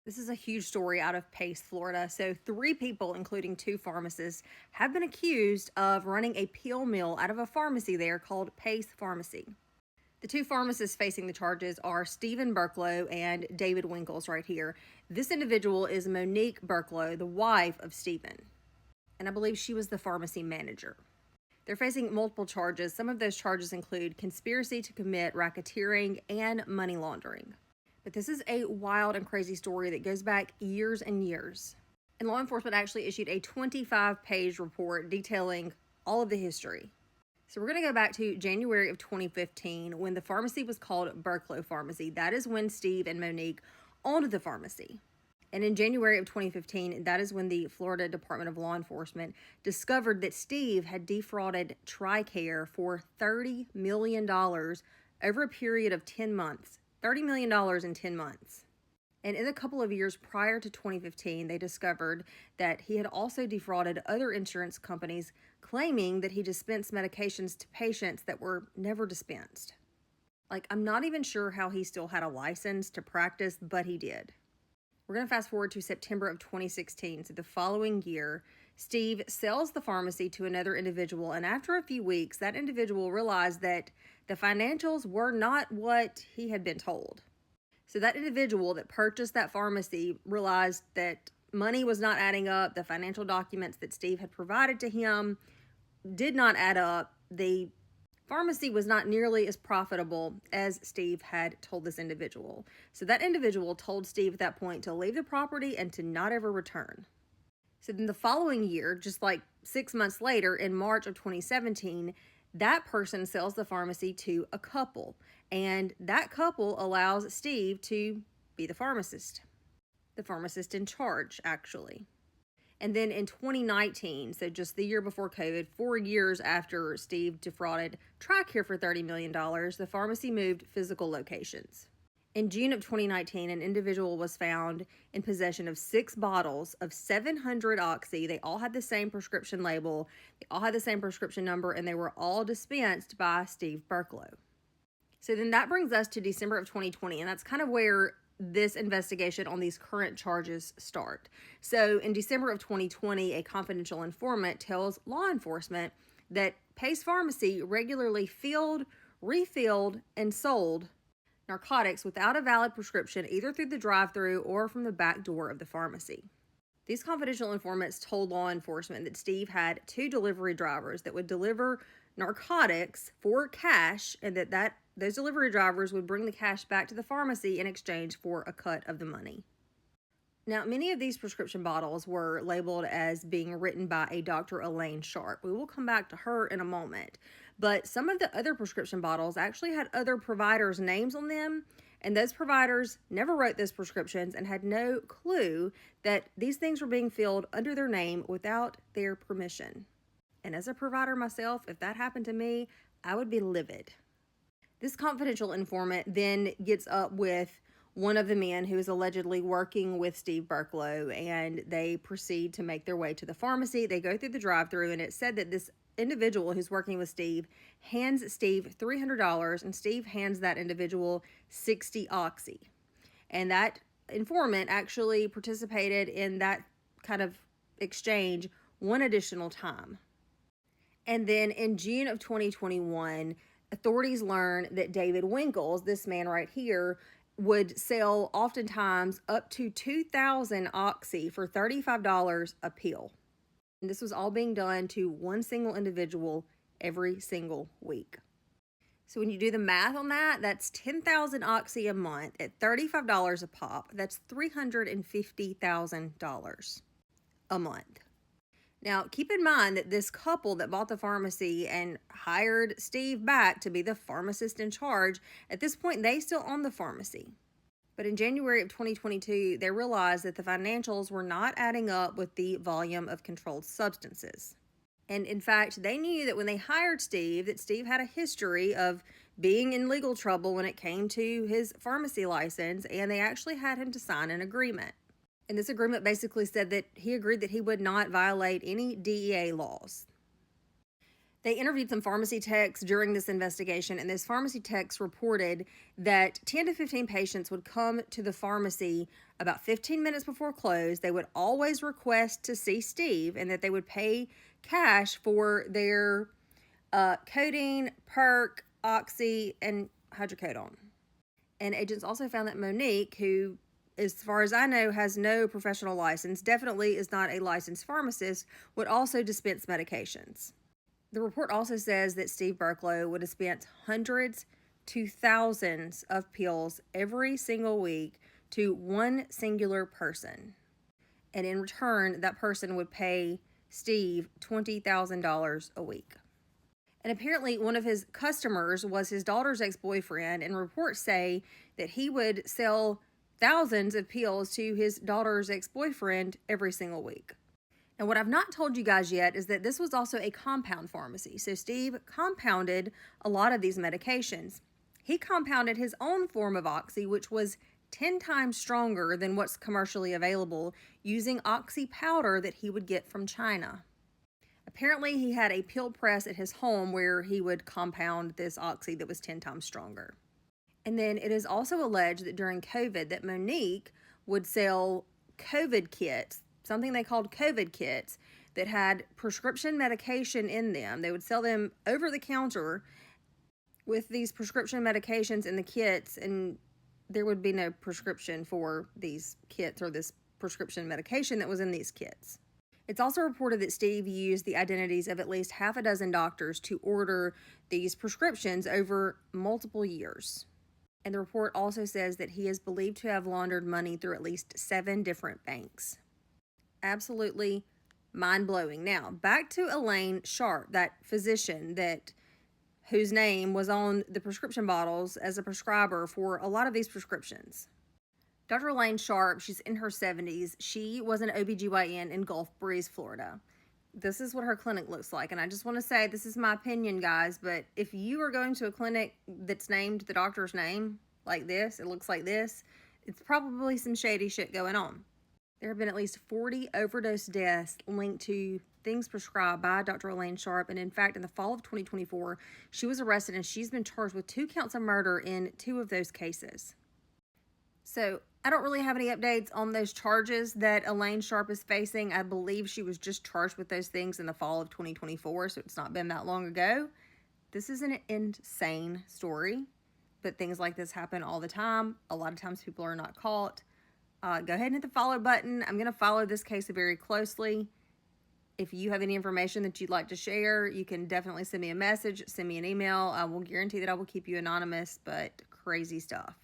This is a huge story out of Pace, Florida. So, three people, including two pharmacists, have been accused of running a pill mill out of a pharmacy there called Pace Pharmacy. The two pharmacists facing the charges are Stephen Burklow and David Winkles, right here. This individual is Monique Burklow, the wife of Stephen, and I believe she was the pharmacy manager. They're facing multiple charges. Some of those charges include conspiracy to commit racketeering and money laundering. But this is a wild and crazy story that goes back years and years. And law enforcement actually issued a 25-page report detailing all of the history. So we're going to go back to January of 2015 when the pharmacy was called Burklow Pharmacy. That is when Steve and Monique owned the pharmacy. And in January of 2015, that is when the Florida Department of Law Enforcement discovered that Steve had defrauded TRICARE for $30 million over a period of 10 months. $30 million in 10 months. And in a couple of years prior to 2015, they discovered that he had also defrauded other insurance companies, claiming that he dispensed medications to patients that were never dispensed. I'm not even sure how he still had a license to practice, but he did. We're going to fast forward to September of 2016. So the following year, Steve sells the pharmacy to another individual. And after a few weeks, that individual realized that the financials were not what he had been told. So that individual that purchased that pharmacy realized that money was not adding up. The financial documents that Steve had provided to him did not add up. The pharmacy was not nearly as profitable as Steve had told this individual. So that individual told Steve at that point to leave the property and to not ever return. So then the following year, just 6 months later, in March of 2017, that person sells the pharmacy to a couple. And that couple allows Steve to be the pharmacist in charge, actually. And then in 2019, so just the year before COVID, 4 years after Steve defrauded TRICARE for $30 million, the pharmacy moved physical locations. In June of 2019, an individual was found in possession of 6 bottles of 700 Oxy. They all had the same prescription label, they all had the same prescription number, and they were all dispensed by Steve Burklow. So then that brings us to December of 2020, and that's kind of where this investigation on these current charges start. So in December of 2020, a confidential informant tells law enforcement that Pace Pharmacy regularly filled, refilled, and sold narcotics without a valid prescription, either through the drive-thru or from the back door of the pharmacy. These confidential informants told law enforcement that Steve had 2 delivery drivers that would deliver narcotics for cash, and that those delivery drivers would bring the cash back to the pharmacy in exchange for a cut of the money. Now, many of these prescription bottles were labeled as being written by a Dr. Elaine Sharp. We will come back to her in a moment. But some of the other prescription bottles actually had other providers' names on them, and those providers never wrote those prescriptions and had no clue that these things were being filled under their name without their permission. And as a provider myself, if that happened to me, I would be livid. This confidential informant then gets up with one of the men who is allegedly working with Steve Burklow, and they proceed to make their way to the pharmacy. They go through the drive-thru, and it said that this individual who's working with Steve hands Steve $300, and Steve hands that individual 60 Oxy. And that informant actually participated in that kind of exchange one additional time. And then in June of 2021, authorities learned that David Winkles, this man right here, would sell oftentimes up to 2,000 Oxy for $35 a pill. And this was all being done to one single individual every single week. So when you do the math on that, that's 10,000 Oxy a month at $35 a pop. That's $350,000 a month. Now, keep in mind that this couple that bought the pharmacy and hired Steve back to be the pharmacist in charge, at this point, they still own the pharmacy. But in January of 2022, they realized that the financials were not adding up with the volume of controlled substances. And in fact, they knew that when they hired Steve, that Steve had a history of being in legal trouble when it came to his pharmacy license, and they actually had him to sign an agreement. And this agreement basically said that he agreed that he would not violate any DEA laws. They interviewed some pharmacy techs during this investigation, and those pharmacy techs reported that 10 to 15 patients would come to the pharmacy about 15 minutes before close. They would always request to see Steve, and that they would pay cash for their codeine, perk, oxy, and hydrocodone. And agents also found that Monique, who, as far as I know, has no professional license, definitely is not a licensed pharmacist, would also dispense medications. The report also says that Steve Burklow would have spent hundreds to thousands of pills every single week to one singular person. And in return, that person would pay Steve $20,000 a week. And apparently one of his customers was his daughter's ex-boyfriend, and reports say that he would sell thousands of pills to his daughter's ex-boyfriend every single week. And what I've not told you guys yet is that this was also a compound pharmacy. So Steve compounded a lot of these medications. He compounded his own form of oxy, which was 10 times stronger than what's commercially available, using oxy powder that he would get from China. Apparently, he had a pill press at his home where he would compound this oxy that was 10 times stronger. And then it is also alleged that during COVID that Monique would sell COVID kits, something they called COVID kits, that had prescription medication in them. They would sell them over the counter with these prescription medications in the kits, and there would be no prescription for these kits or this prescription medication that was in these kits. It's also reported that Steve used the identities of at least half a dozen doctors to order these prescriptions over multiple years. And the report also says that he is believed to have laundered money through at least 7 different banks. Absolutely mind-blowing. Now, back to Elaine Sharp, that physician whose name was on the prescription bottles as a prescriber for a lot of these prescriptions. Dr. Elaine Sharp, she's in her 70s. She was an OBGYN in Gulf Breeze, Florida. This is what her clinic looks like. And I just want to say, this is my opinion, guys, but if you are going to a clinic that's named the doctor's name like this, it looks like this, it's probably some shady shit going on. There have been at least 40 overdose deaths linked to things prescribed by Dr. Elaine Sharp. And in fact, in the fall of 2024, she was arrested and she's been charged with 2 counts of murder in 2 of those cases. So I don't really have any updates on those charges that Elaine Sharp is facing. I believe she was just charged with those things in the fall of 2024, so it's not been that long ago. This is an insane story, but things like this happen all the time. A lot of times people are not caught. Go ahead and hit the follow button. I'm going to follow this case very closely. If you have any information that you'd like to share, you can definitely send me a message, send me an email. I will guarantee that I will keep you anonymous, but crazy stuff.